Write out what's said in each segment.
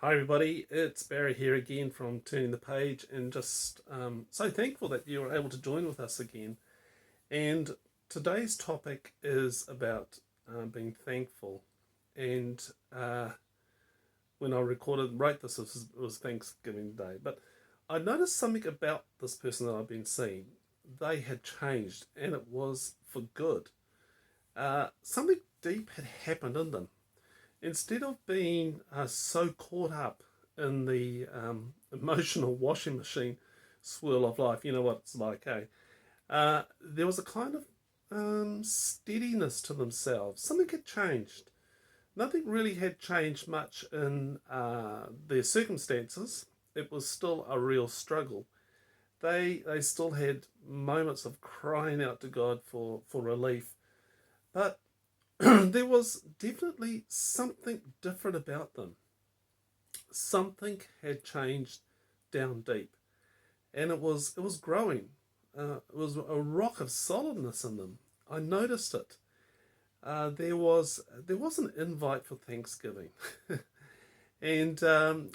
Hi everybody, it's Barry here again from Turning the Page, and just so thankful that you were able to join with us again. And today's topic is about being thankful. And when I wrote this, it was Thanksgiving Day. But I noticed something about this person that I've been seeing. They had changed, and it was for good. Something deep had happened in them. Instead of being so caught up in the emotional washing machine swirl of life, you know what it's like, eh? There was a kind of steadiness to themselves. Something had changed. Nothing really had changed much in their circumstances. It was still a real struggle. They still had moments of crying out to God for relief, but there was definitely something different about them. Something had changed down deep, and it was growing. It was a rock of solidness in them. I noticed it. There was an invite for Thanksgiving, and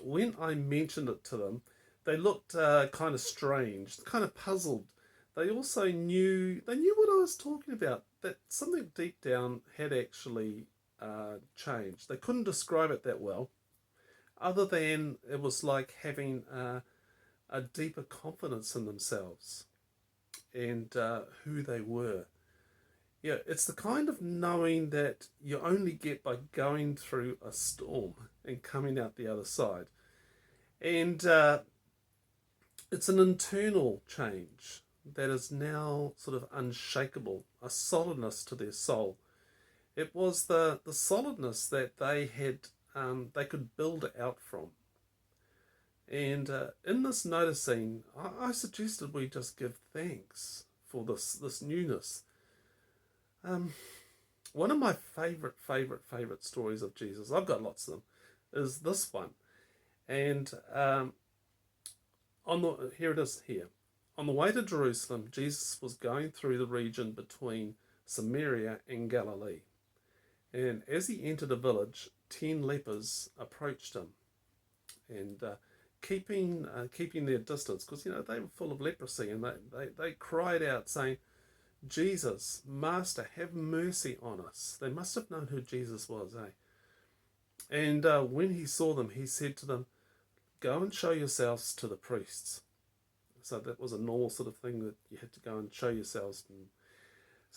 when I mentioned it to them, they looked kind of strange, kind of puzzled. They knew what I was talking about. That something deep down had actually changed. They couldn't describe it that well, other than it was like having a deeper confidence in themselves and who they were. Yeah, it's the kind of knowing that you only get by going through a storm and coming out the other side. And it's an internal change that is now sort of unshakable, a solidness to their soul. It was the solidness that they could build out from. And in this noticing, I suggested we just give thanks for this newness. Um, One of my favorite stories of Jesus, I've got lots of them, is this one. And here it is here. On the way to Jerusalem, Jesus was going through the region between Samaria and Galilee. And as he entered a village, 10 lepers approached him, and keeping their distance, because they were full of leprosy, and they cried out, saying, "Jesus, Master, have mercy on us." They must have known who Jesus was, eh? And when he saw them, he said to them, "Go and show yourselves to the priests." So that was a normal sort of thing, that you had to go and show yourselves.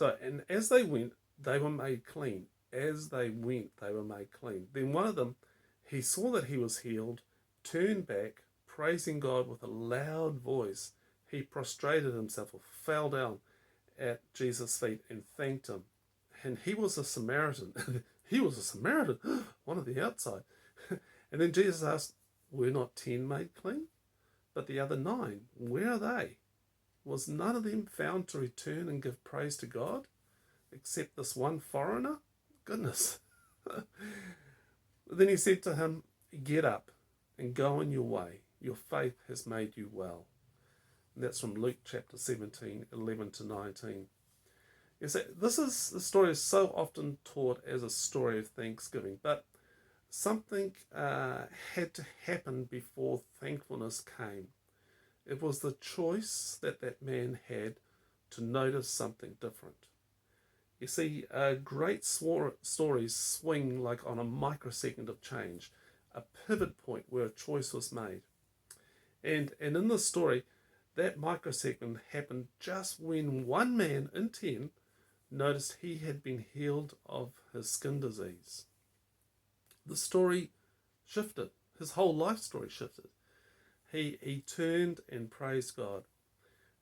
And as they went, they were made clean. As they went, they were made clean. Then one of them, he saw that he was healed, turned back, praising God with a loud voice. He prostrated himself, or fell down at Jesus' feet, and thanked him. And he was a Samaritan. He was a Samaritan, one of the outside. And then Jesus asked, "Were not 10 made clean? But the other 9, where are they? Was none of them found to return and give praise to God, except this one foreigner?" Goodness. Then he said to him, "Get up and go on your way. Your faith has made you well." And that's from Luke chapter 17, 11 to 19. You see, the story is so often taught as a story of thanksgiving, but something had to happen before thankfulness came. It was the choice that man had to notice something different. You see, great stories swing like on a microsecond of change, a pivot point where a choice was made. And in this story, that microsecond happened just when one man in 10 noticed he had been healed of his skin disease. The story shifted. His whole life story shifted. He turned and praised God,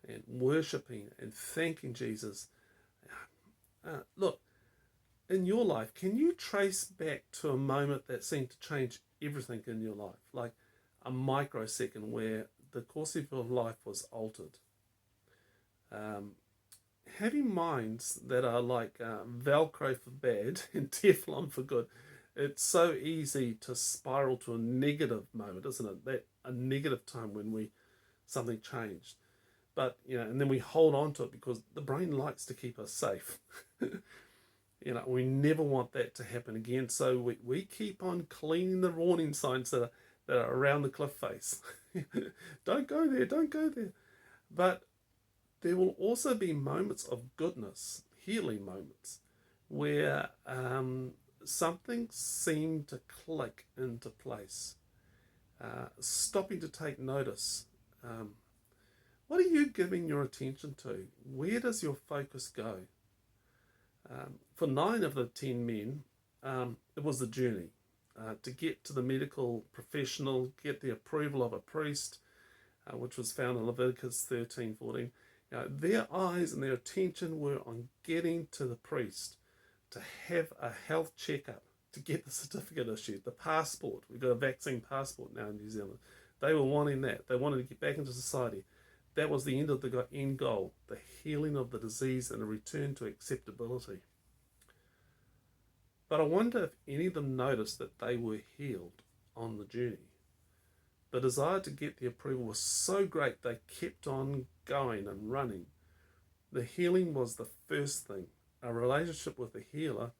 and worshipping and thanking Jesus. Look, in your life, can you trace back to a moment that seemed to change everything in your life? Like a microsecond where the course of your life was altered. Having minds that are like Velcro for bad and Teflon for good, it's so easy to spiral to a negative moment, isn't it? That a negative time when something changed. But and then we hold on to it because the brain likes to keep us safe. We never want that to happen again. So we keep on cleaning the warning signs that that are around the cliff face. Don't go there, don't go there. But there will also be moments of goodness, healing moments, where something seemed to click into place, stopping to take notice. What are you giving your attention to? Where does your focus go? For 9 of the 10 men, it was the journey to get to the medical professional, get the approval of a priest, which was found in Leviticus 13:14. Their eyes and their attention were on getting to the priest to have a health checkup, to get the certificate issued, the passport. We've got a vaccine passport now in New Zealand. They were wanting that. They wanted to get back into society. That was the end goal, the healing of the disease and a return to acceptability. But I wonder if any of them noticed that they were healed on the journey. The desire to get the approval was so great they kept on going and running. The healing was the first thing. A relationship with the healer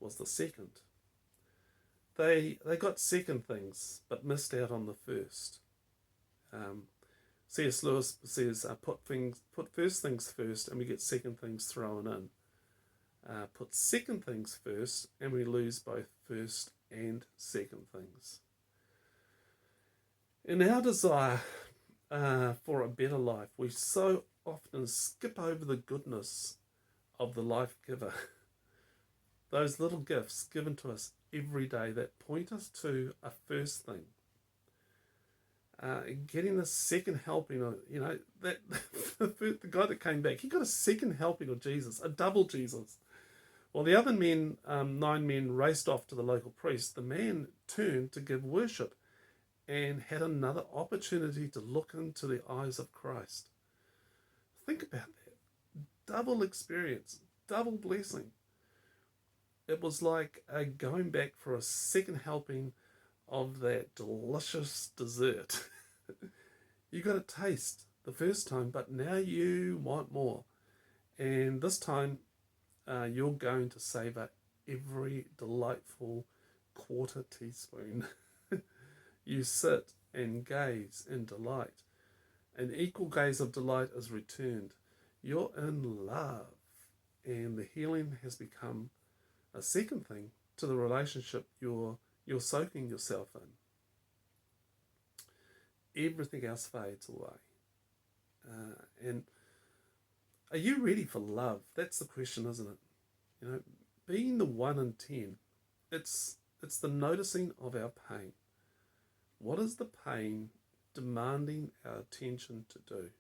was the second. They got second things, but missed out on the first. C.S. Lewis says, put first things first and we get second things thrown in. Put second things first and we lose both first and second things. In our desire for a better life, we so often skip over the goodness of the life giver. Those little gifts given to us every day that point us to a first thing. Getting a second helping of, that the guy that came back, he got a second helping of Jesus, a double Jesus. While the other men, 9 men, raced off to the local priest, the man turned to give worship and had another opportunity to look into the eyes of Christ. Think about that. Double experience, double blessing. It was like going back for a second helping of that delicious dessert. You got a taste the first time, but now you want more. And this time, you're going to savor every delightful quarter teaspoon. You sit and gaze in delight. An equal gaze of delight is returned. You're in love. And the healing has become a second thing to the relationship you're soaking yourself in. Everything else fades away. And are you ready for love? That's the question, isn't it? Being the 1 in 10, it's the noticing of our pain. What is the pain demanding our attention to do?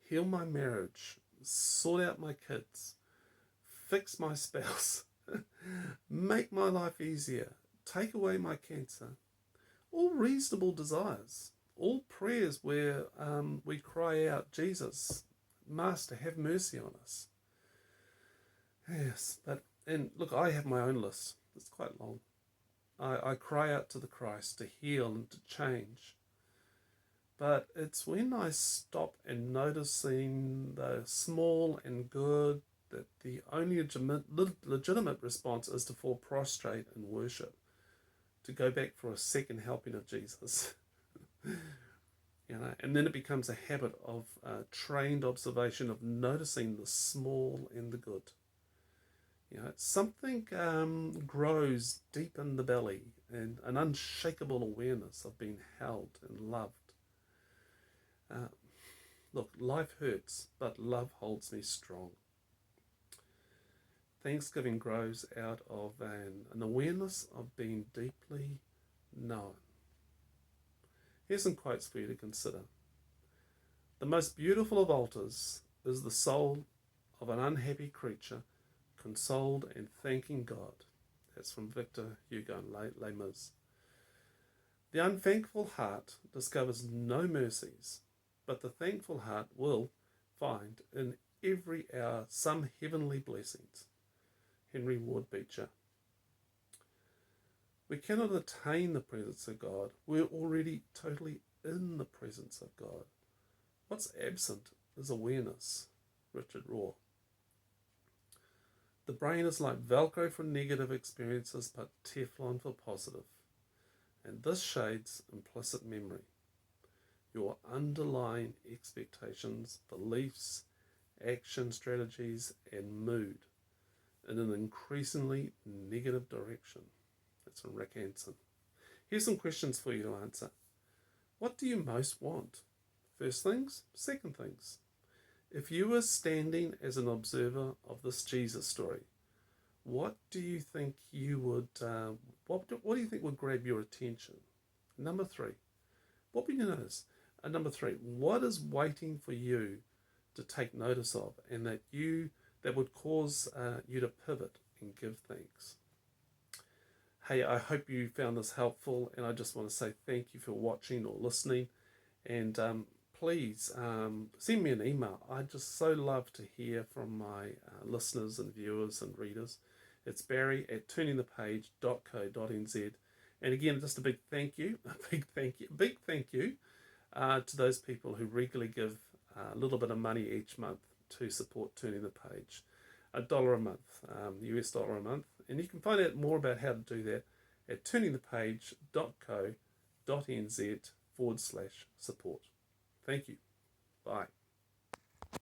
Heal my marriage, sort out my kids, fix my spouse, make my life easier, take away my cancer. All reasonable desires, all prayers where we cry out, Jesus, Master, have mercy on us. Yes, and look, I have my own list. It's quite long. I cry out to the Christ to heal and to change. But it's when I stop and noticing the small and good that the only legitimate response is to fall prostrate and worship, to go back for a second helping of Jesus. And then it becomes a habit of trained observation of noticing the small and the good. Something grows deep in the belly, and an unshakable awareness of being held and loved. Look, life hurts, but love holds me strong. Thanksgiving grows out of an awareness of being deeply known. Here's some quotes for you to consider. The most beautiful of altars is the soul of an unhappy creature consoled and thanking God. That's from Victor Hugo and Les Mis. The unthankful heart discovers no mercies, but the thankful heart will find in every hour some heavenly blessings. Henry Ward Beecher. We cannot attain the presence of God. We're already totally in the presence of God. What's absent is awareness. Richard Rohr. The brain is like Velcro for negative experiences, but Teflon for positive. And this shades implicit memory, your underlying expectations, beliefs, action strategies, and mood in an increasingly negative direction. That's from Rick Hanson. Here's some questions for you to answer. What do you most want? First things, second things. If you were standing as an observer of this Jesus story, what do you think what do you think would grab your attention? Number three, what would you notice? Number three, what is waiting for you to take notice of, and that would cause you to pivot and give thanks? Hey, I hope you found this helpful, and I just want to say thank you for watching or listening, and please send me an email. I just so love to hear from my listeners and viewers and readers. It's barry@turningthepage.co.nz. And again, just a big thank you to those people who regularly give a little bit of money each month to support Turning the Page. $1 a month, US dollar a month. And you can find out more about how to do that at turningthepage.co.nz/support. Thank you. Bye.